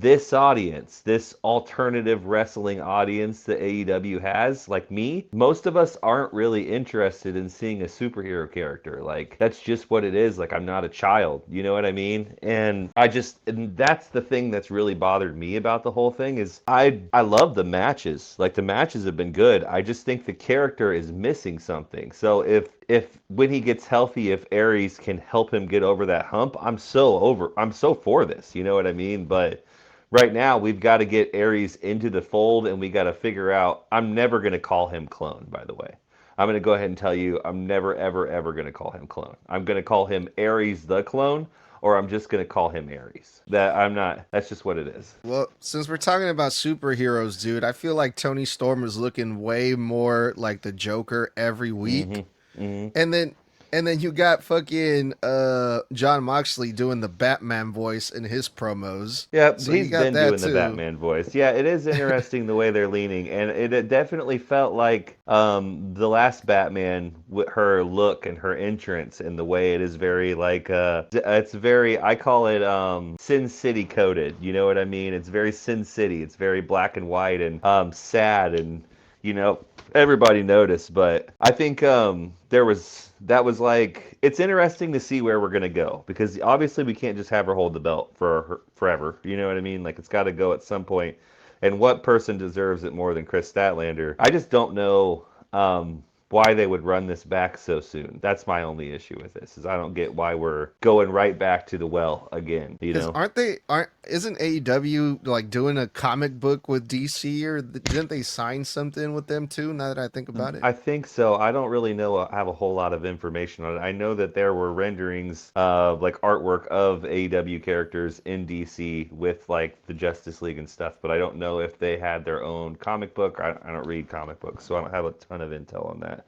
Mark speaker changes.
Speaker 1: this audience, this alternative wrestling audience that AEW has, like me, most of us aren't really interested in seeing a superhero character. Like, that's just what it is. Like, I'm not a child, you know what I mean? And that's the thing that's really bothered me about the whole thing is I love the matches. Like, the matches have been good. I just think the character is missing something. So if when he gets healthy, if Aries can help him get over that hump, I'm so for this, you know what I mean? But right now we've got to get Aries into the fold, and we got to figure out. I'm never going to call him Clone, by the way. I'm going to go ahead and tell you, I'm never, ever, ever going to call him Clone. I'm going to call him Aries the Clone, or I'm just going to call him Aries. That's just what it is.
Speaker 2: Well, since we're talking about superheroes, dude, I feel like Tony Storm is looking way more like the Joker every week.
Speaker 1: Mm-hmm. Mm-hmm.
Speaker 2: And then you got fucking John Moxley doing the Batman voice in his promos.
Speaker 1: Yep,
Speaker 2: So you
Speaker 1: he's
Speaker 2: got
Speaker 1: been
Speaker 2: that
Speaker 1: doing the
Speaker 2: too.
Speaker 1: Batman voice. Yeah, it is interesting the way they're leaning, and it definitely felt like the last Batman, with her look and her entrance, and the way it is very like it's very, I call it Sin City coded. You know what I mean? It's very Sin City. It's very black and white and sad, and everybody noticed. But I think that was like, it's interesting to see where we're gonna go, because obviously we can't just have her hold the belt for her forever. You know what I mean? Like, it's got to go at some point. And what person deserves it more than Chris Statlander? I just don't know why they would run this back so soon. That's my only issue with this, is I don't get why we're going right back to the well again.
Speaker 2: Because isn't AEW like doing a comic book with DC, or didn't they sign something with them too? Now that I think about it.
Speaker 1: I think so. I don't really have a whole lot of information on it. I know that there were renderings of like artwork of AEW characters in DC with like the Justice League and stuff, but I don't know if they had their own comic book. I don't read comic books, so I don't have a ton of intel on that.